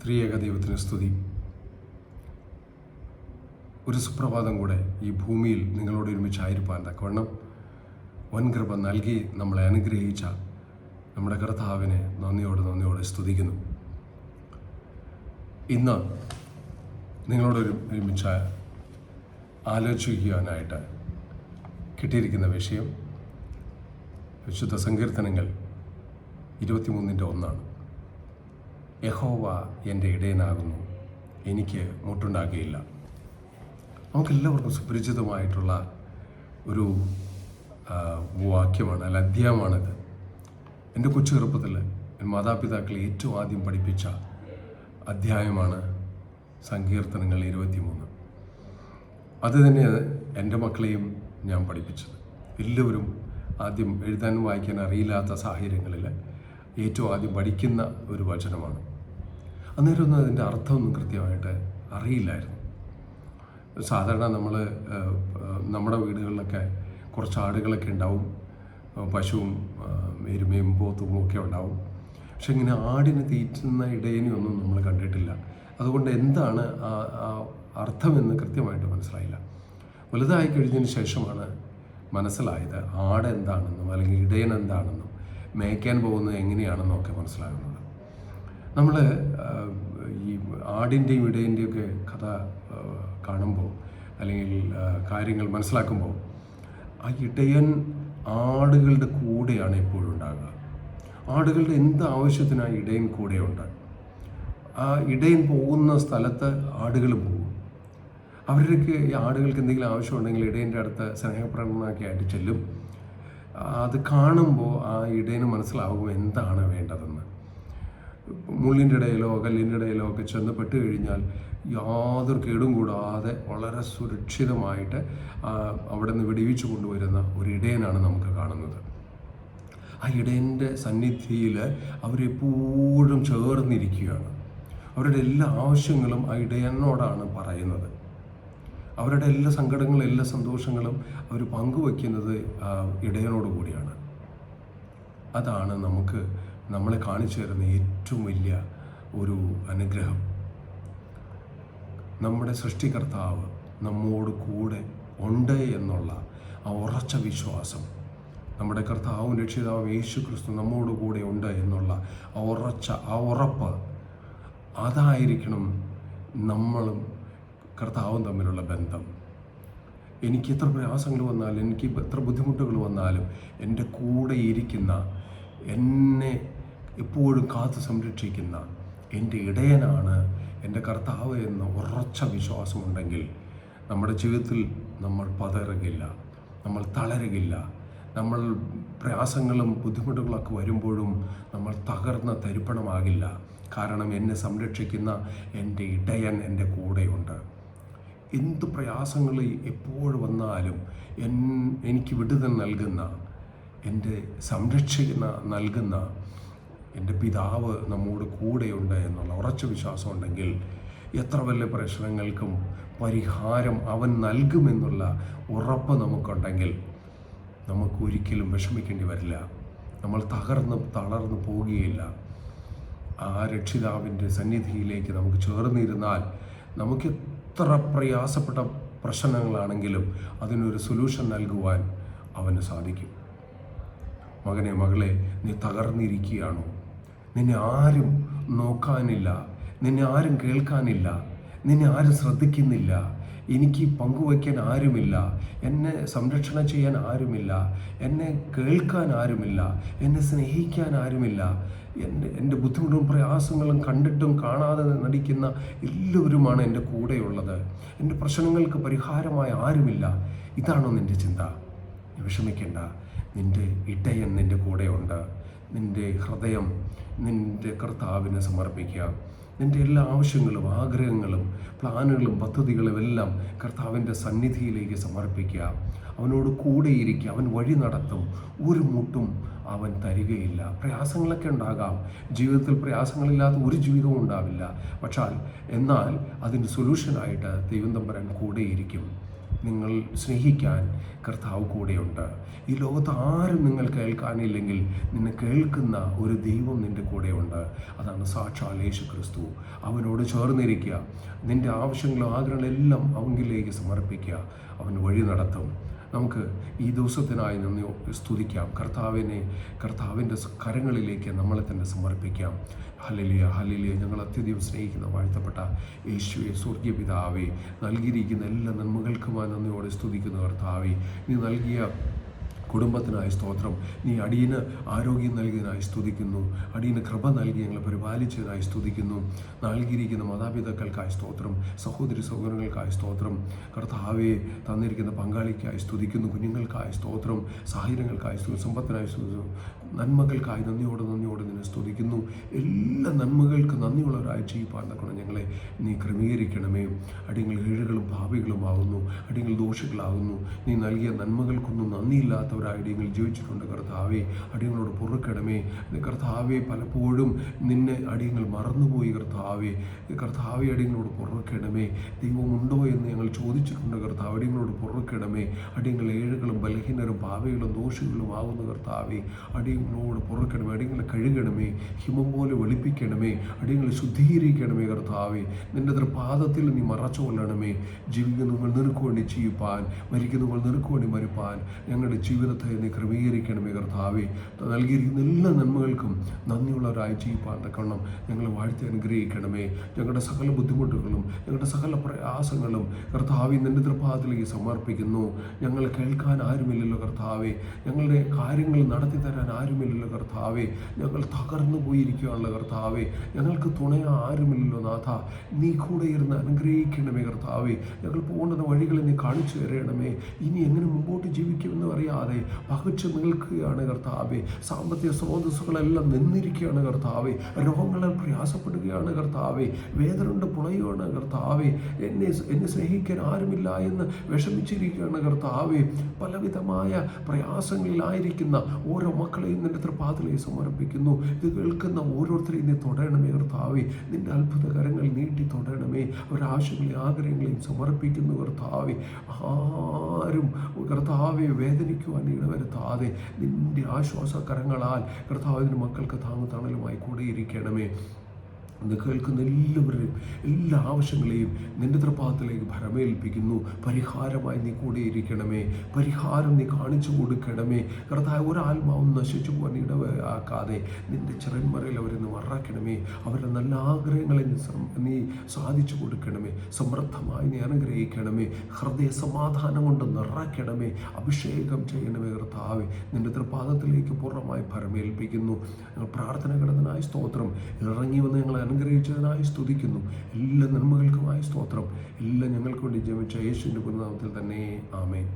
ത്രിയേക ദൈവത്തിന് സ്തുതി. ഒരു സുപ്രഭാതം കൂടെ ഈ ഭൂമിയിൽ നിങ്ങളോട് ഒരുമിച്ചായിരിക്കാൻ തക്കവണ്ണം വൻകൃപ നൽകി നമ്മളെ അനുഗ്രഹിച്ച നമ്മുടെ കർത്താവിനെ നന്ദിയോടെ സ്തുതിക്കുന്നു. ഇന്ന് നിങ്ങളോട് ഒരുമിച്ച് ആലോചിക്കുവാനായിട്ട് കിട്ടിയിരിക്കുന്ന വിഷയം വിശുദ്ധ സങ്കീർത്തനങ്ങൾ 23:1. യഹോവ എൻ്റെ ഇടയനാകുന്നു, എനിക്ക് മുട്ടുണ്ടാകുകയില്ല. നമുക്കെല്ലാവർക്കും സുപരിചിതമായിട്ടുള്ള ഒരു വാക്യമാണ്, അല്ല അധ്യായമാണിത്. എൻ്റെ കൊച്ചു ചെറുപ്പത്തിൽ മാതാപിതാക്കളെ ഏറ്റവും ആദ്യം പഠിപ്പിച്ച അധ്യായമാണ് സങ്കീർത്തനങ്ങൾ 23. അത് തന്നെയാണ് എൻ്റെ മക്കളെയും ഞാൻ പഠിപ്പിച്ചത്. എല്ലാവരും ആദ്യം എഴുതാനും വായിക്കാൻ അറിയില്ലാത്ത സാഹചര്യങ്ങളിൽ ഏറ്റവും ആദ്യം പഠിക്കുന്ന ഒരു വചനമാണ്. അന്നേരമൊന്നും അതിൻ്റെ അർത്ഥമൊന്നും കൃത്യമായിട്ട് അറിയില്ലായിരുന്നു. സാധാരണ നമ്മുടെ വീടുകളിലൊക്കെ കുറച്ച് ആടുകളൊക്കെ ഉണ്ടാവും, പശുവും എരുമയും പോത്തും ഒക്കെ ഉണ്ടാവും. പക്ഷെ ഇങ്ങനെ ആടിനെ തീറ്റുന്ന ഇടയനെയൊന്നും നമ്മൾ കണ്ടിട്ടില്ല. അതുകൊണ്ട് എന്താണ് ആ അർത്ഥമെന്ന് കൃത്യമായിട്ട് മനസ്സിലായില്ല. വലുതായി കഴിഞ്ഞതിന് ശേഷമാണ് മനസ്സിലായത് ആട് എന്താണെന്നും അല്ലെങ്കിൽ ഇടയൻ എന്താണെന്നും മേയ്ക്കാൻ പോകുന്നത് എങ്ങനെയാണെന്നും ഒക്കെ മനസ്സിലാകുന്നത്. നമ്മൾ ഈ ആടിൻ്റെയും ഇടയൻ്റെയും ഒക്കെ കഥ കാണുമ്പോൾ അല്ലെങ്കിൽ കാര്യങ്ങൾ മനസ്സിലാക്കുമ്പോൾ ആ ഇടയൻ ആടുകളുടെ കൂടെയാണ് എപ്പോഴും ഉണ്ടാകുക. ആടുകളുടെ എന്ത് ആവശ്യത്തിനാണ് ഇടയൻ കൂടെയുണ്ട്. ആ ഇടയൻ പോകുന്ന സ്ഥലത്ത് ആടുകൾ പോകും. അവർക്ക് ഈ ആടുകൾക്ക് എന്തെങ്കിലും ആവശ്യമുണ്ടെങ്കിൽ ഇടയൻ്റെ അടുത്ത് സ്നേഹപ്രകടനമൊക്കെ ആയിട്ട് ചെല്ലും. അത് കാണുമ്പോൾ ആ ഇടയന് മനസ്സിലാവും എന്താണ് വേണ്ടതെന്ന്. മുള്ളിൻ്റെ ഇടയിലോ കല്ലിൻ്റെ ഇടയിലോ ഒക്കെ ചെന്ന് പെട്ട് കഴിഞ്ഞാൽ യാതൊരു കേടും കൂടാതെ വളരെ സുരക്ഷിതമായിട്ട് അവിടെ നിന്ന് വെടിവിച്ചു കൊണ്ടുവരുന്ന ഒരു ഇടയനാണ് നമുക്ക് കാണുന്നത്. ആ ഇടയൻ്റെ സന്നിധിയിൽ അവരെപ്പോഴും ചേർന്നിരിക്കുകയാണ്. അവരുടെ എല്ലാ ആവശ്യങ്ങളും ആ ഇടയനോടാണ് പറയുന്നത്. അവരുടെ എല്ലാ സങ്കടങ്ങളും എല്ലാ സന്തോഷങ്ങളും അവർ പങ്കുവയ്ക്കുന്നത് ഇടയനോട് കൂടിയാണ്. അതാണ് നമ്മളെ കാണിച്ചു തരുന്ന ഏറ്റവും വലിയ ഒരു അനുഗ്രഹം. നമ്മുടെ സൃഷ്ടികർത്താവ് നമ്മോട് കൂടെ ഉണ്ട് എന്നുള്ള ആ ഉറച്ച വിശ്വാസം, നമ്മുടെ കർത്താവും രക്ഷിതാവും യേശു ക്രിസ്തു നമ്മോട് കൂടെ ഉണ്ട് എന്നുള്ള ആ ഉറപ്പ്, അതായിരിക്കണം നമ്മളും കർത്താവും തമ്മിലുള്ള ബന്ധം. എനിക്ക് എത്ര പ്രയാസങ്ങൾ വന്നാലും എനിക്ക് എത്ര ബുദ്ധിമുട്ടുകൾ വന്നാലും എൻ്റെ കൂടെ ഇരിക്കുന്ന, എന്നെ എപ്പോഴും കാത്തു സംരക്ഷിക്കുന്ന എൻ്റെ ഇടയനാണ് എൻ്റെ കർത്താവ് എന്ന ഉറച്ച വിശ്വാസമുണ്ടെങ്കിൽ നമ്മുടെ ജീവിതത്തിൽ നമ്മൾ പതറുകയില്ല, നമ്മൾ തളരുകയില്ല. നമ്മൾ പ്രയാസങ്ങളും ബുദ്ധിമുട്ടുകളൊക്കെ വരുമ്പോഴും നമ്മൾ തകർന്ന തരിപ്പണമാകില്ല. കാരണം എന്നെ സംരക്ഷിക്കുന്ന എൻ്റെ ഇടയൻ എൻ്റെ കൂടെയുണ്ട്. എന്ത് പ്രയാസങ്ങൾ എപ്പോഴും വന്നാലും എനിക്ക് വിടുതൽ നൽകുന്ന, എൻ്റെ നൽകുന്ന എൻ്റെ പിതാവ് നമ്മോട് കൂടെയുണ്ട് എന്നുള്ള ഉറച്ച വിശ്വാസം ഉണ്ടെങ്കിൽ എത്ര വലിയ പ്രശ്നങ്ങൾക്കും പരിഹാരം അവൻ നൽകുമെന്നുള്ള ഉറപ്പ് നമുക്കുണ്ടെങ്കിൽ നമുക്കൊരിക്കലും വിഷമിക്കേണ്ടി വരില്ല. നമ്മൾ തളർന്നു പോവുകയില്ല. ആ രക്ഷിതാവിൻ്റെ സന്നിധിയിലേക്ക് നമുക്ക് ചേർന്നിരുന്നാൽ നമുക്ക് എത്ര പ്രയാസപ്പെട്ട പ്രശ്നങ്ങളാണെങ്കിലും അതിനൊരു സൊല്യൂഷൻ നൽകുവാൻ അവന് സാധിക്കും. മകനെ, മകളെ, നീ തകർന്നിരിക്കുകയാണോ? നിന്നെ ആരും നോക്കാനില്ല, നിന്നെ ആരും കേൾക്കാനില്ല, നിന്നെ ആരും ശ്രദ്ധിക്കുന്നില്ല, എനിക്ക് പങ്കുവയ്ക്കാൻ ആരുമില്ല, എന്നെ സംരക്ഷണം ചെയ്യാൻ ആരുമില്ല, എന്നെ കേൾക്കാൻ ആരുമില്ല, എന്നെ സ്നേഹിക്കാൻ ആരുമില്ല, എൻ്റെ ബുദ്ധിമുട്ടും പ്രയാസങ്ങളും കണ്ടിട്ടും കാണാതെ നടിക്കുന്ന എല്ലാവരുമാണ് എൻ്റെ കൂടെയുള്ളത്, എൻ്റെ പ്രശ്നങ്ങൾക്ക് പരിഹാരമായ ആരുമില്ല. ഇതാണോ നിൻ്റെ ചിന്ത? വിഷമിക്കേണ്ട. നിൻ്റെ ഇടയൻ നിൻ്റെ കൂടെയുണ്ട്. നിൻ്റെ ഹൃദയം നിൻ്റെ കർത്താവിനെ സമർപ്പിക്കുക. നിൻ്റെ എല്ലാ ആവശ്യങ്ങളും ആഗ്രഹങ്ങളും പ്ലാനുകളും പദ്ധതികളും എല്ലാം കർത്താവിൻ്റെ സന്നിധിയിലേക്ക് സമർപ്പിക്കുക. അവനോട് കൂടെയിരിക്കുക. അവൻ വഴി നടത്തും. ഒരു മുട്ടും അവൻ തരികയില്ല. പ്രയാസങ്ങളൊക്കെ ഉണ്ടാകാം. ജീവിതത്തിൽ പ്രയാസങ്ങളില്ലാത്ത ഒരു ജീവിതവും ഉണ്ടാവില്ല. എന്നാൽ അതിന് സൊല്യൂഷനായിട്ട് ദൈവം തമ്പുരാൻ കൂടെയിരിക്കും. നിങ്ങൾ സ്നേഹിക്കാൻ കർത്താവ് കൂടെയുണ്ട്. ഈ ലോകത്ത് ആരും നിങ്ങൾ കേൾക്കാനില്ലെങ്കിൽ നിന്നെ കേൾക്കുന്ന ഒരു ദൈവം നിൻ്റെ കൂടെയുണ്ട്. അതാണ് സാക്ഷാൽ യേശു ക്രിസ്തു. അവനോട് ചേർന്നിരിക്കുക. നിൻ്റെ ആവശ്യങ്ങളും ആഗ്രഹങ്ങളെല്ലാം അവനിലേക്ക് സമർപ്പിക്കുക. അവൻ വഴി നടത്തും. നമുക്ക് ഈ ദിവസത്തിനായി നന്ദി സ്തുതിക്കാം. കർത്താവിൻ്റെ കരങ്ങളിലേക്ക് നമ്മളെ തന്നെ സമർപ്പിക്കാം. Hallelujah, hallelujah. ഞങ്ങൾ അത്യധികം സ്നേഹിക്കുന്ന വാഴ്ത്തപ്പെട്ട യേശുവേ, സ്വർഗീയ പിതാവേ, നൽകിയിരിക്കുന്ന എല്ലാ നന്മകൾക്കുമായി നന്ദിയോടെ സ്തുതിക്കുന്ന കർത്താവേ, നീ നൽകിയ കുടുംബത്തിനായി സ്തോത്രം. നീ അടിയന് ആരോഗ്യം നൽകിയതിനായി സ്തുതിക്കുന്നു. അടിയന് കൃപ നൽകി ഞങ്ങളെ പരിപാലിച്ചതിനായി സ്തുതിക്കുന്നു. നൽകിയിരിക്കുന്ന മാതാപിതാക്കൾക്കായി സ്തോത്രം. സഹോദരി സഹോദരങ്ങൾക്കായി സ്തോത്രം. കർത്താവെ, തന്നിരിക്കുന്ന പങ്കാളിക്കായി സ്തുതിക്കുന്നു. കുഞ്ഞുങ്ങൾക്കായി സ്തോത്രം. സാഹചര്യങ്ങൾക്കായി സമ്പത്തിനായി സ്തുതിക്കുന്നു. നന്മകൾക്കായി നന്ദിയോടെ നിന്നെ സ്തുതിക്കുന്നു. എല്ലാ നന്മകൾക്ക് നന്ദിയുള്ളവരായി ജീവിപ്പാൻ തക്കണം ഞങ്ങളെ നീ ക്രമീകരിക്കണമേ. അടിയങ്ങൾ ഏഴുകളും പാപികളുമാകുന്നു. അടിയങ്ങൾ ദോഷികളാകുന്നു. നീ നൽകിയ നന്മകൾക്കൊന്നും നന്ദിയില്ലാത്തവരായി അടിയങ്ങൾ ജീവിച്ചിട്ടുണ്ട്. കർത്താവെ, അടിയങ്ങളോട് പൊറുക്കണമേ. കർത്താവെ, പലപ്പോഴും നിന്നെ അടിയങ്ങൾ മറന്നുപോയി. കർത്താവെ, അടിയങ്ങളോട് പൊറുക്കണമേ. ദൈവമുണ്ടോ എന്ന് ഞങ്ങൾ ചോദിച്ചിട്ടുണ്ട്. കർത്താവ്, അടിയങ്ങളോട് പൊറുക്കണമേ. അടിയങ്ങൾ ഏഴുകളും ബലഹീനരും പാപികളും ദോഷികളും ആകുന്നു. കർത്താവെ, അടിയങ്ങളോട് പൊറുക്കണമേ. അടിയങ്ങളെ കഴുകണമേ. ഹിമം പോലെ വെളുപ്പിക്കണമേ. അടിയങ്ങളെ ശുദ്ധീകരിക്കണമേ. കർത്താവെ, നിന്റെ തൃപാദത്തിൽ നീ മറച്ചു കൊള്ളണമേ. ജീവിക്കുന്നവങ്ങൾ നിനക്ക് വേണ്ടി ജീവിപ്പാൻ, മരിക്കുന്നവങ്ങൾ നിനക്ക് വേണ്ടി മരിപ്പാൻ ഞങ്ങളുടെ ജീവിതത്തെ നീ ക്രമീകരിക്കണമേ. കർത്താവെ, നൽകിയിരിക്കുന്ന എല്ലാ നന്മകൾക്കും നന്ദിയുള്ളവരായി ജീവിപ്പാൻ തക്കണം ഞങ്ങളെ വാഴ്ത്തി അനുഗ്രഹിക്കണമേ. ഞങ്ങളുടെ സകല ബുദ്ധിമുട്ടുകളും ഞങ്ങളുടെ സകല പ്രയാസങ്ങളും കർത്താവെ നിന്റെ തൃപാദത്തിലേക്ക് സമർപ്പിക്കുന്നു. ഞങ്ങളെ കേൾക്കാൻ ആരുമില്ലല്ലോ കർത്താവെ. ഞങ്ങളുടെ കാര്യങ്ങൾ നടത്തി തരാൻ ആരുമില്ലല്ലോ കർത്താവെ. ഞങ്ങൾ തകർന്നു പോയിരിക്കുകയാണല്ലോ കർത്താവെ. ഞങ്ങൾക്ക് തുണയാ ആരുമില്ലല്ലോ നാഥ. നീ കൂടെ ഇരുന്ന് അനുഗ്രഹിക്കണമേ. കർത്താവെ, ഞങ്ങൾ പോകുന്ന വഴികളെ നീ കാണിച്ചു തരണമേ. ഇനി എങ്ങനെ മുമ്പോട്ട് ജീവിക്കുമെന്ന് അറിയാതെ പകച്ചു നിൽക്കുകയാണ് കർത്താവെ. സാമ്പത്തിക സ്രോതസ്സുകളെല്ലാം നിന്നിരിക്കുകയാണ് കർത്താവെ. രോഗങ്ങളാൽ പ്രയാസപ്പെടുകയാണ് കർത്താവെ. വേദനയുടെ പുളയുകയാണ് കർത്താവെ. എന്നെ സ്നേഹിക്കാൻ ആരുമില്ല എന്ന് വിഷമിച്ചിരിക്കുകയാണ് കർത്താവെ. പലവിധമായ പ്രയാസങ്ങളിലായിരിക്കുന്ന ഓരോ മക്കളെയും നിന്റെ തൃപാദത്തിലേക്ക് സമർപ്പിക്കുന്നു. ഇത് കേൾക്കുന്ന ഓരോരുത്തരെയും നീ തൊടണമേ കർത്താവെ. നിന്റെ അത്ഭുത കരങ്ങൾ നീട്ടി തൊടണമേ. അവരാവശ്യങ്ങളെയും ആഗ്രഹങ്ങളെയും സമർപ്പിക്കുന്നു കർത്താവെ. ആരും കർത്താവെ വേദനിക്കുവാൻ ഇടവരുത്താതെ നിന്റെ ആശ്വാസകരങ്ങളാൽ കർത്താവിൻ്റെ മക്കൾക്ക് തണലുമായി കൂടെ ഇരിക്കണമേ. ഇത് കേൾക്കുന്ന എല്ലാവരെയും എല്ലാ ആവശ്യങ്ങളെയും നിന്റെ തൃപാദത്തിലേക്ക് ഭരമേൽപ്പിക്കുന്നു. പരിഹാരമായി നീ കൂടെ ഇരിക്കണമേ. പരിഹാരം നീ കാണിച്ചു കൊടുക്കണമേ. കർത്താവ്, ഒരാത്മാവും നശിച്ചു പോകാൻ ഇടയാക്കാതെ നിന്റെ ചിറന്മറയിൽ അവരെ നീ മറക്കണമേ. അവരുടെ നല്ല ആഗ്രഹങ്ങളെ നീ സാധിച്ചു കൊടുക്കണമേ. സമൃദ്ധമായി നീ അനുഗ്രഹിക്കണമേ. ഹൃദയ സമാധാനം കൊണ്ട് നിറയ്ക്കണമേ. അഭിഷേകം ചെയ്യണമേ കർത്താവെ. നിന്റെ തൃപാദത്തിലേക്ക് പൂർണ്ണമായി ഭരമേൽപ്പിക്കുന്നു. ഞങ്ങൾ പ്രാർത്ഥന കിടന്നതിനായി സ്തോത്രം. ഇറങ്ങി വന്ന് ഞങ്ങളെ അനുഗ്രഹിച്ചതിനായി സ്തുതിക്കുന്നു. എല്ലാ നന്മകൾക്കുമായി സ്തോത്രം. എല്ലാം ഞങ്ങൾക്ക് വേണ്ടി ജപിച്ച യേശുവിൻ്റെ നാമത്തിൽ തന്നെ ആമേൻ.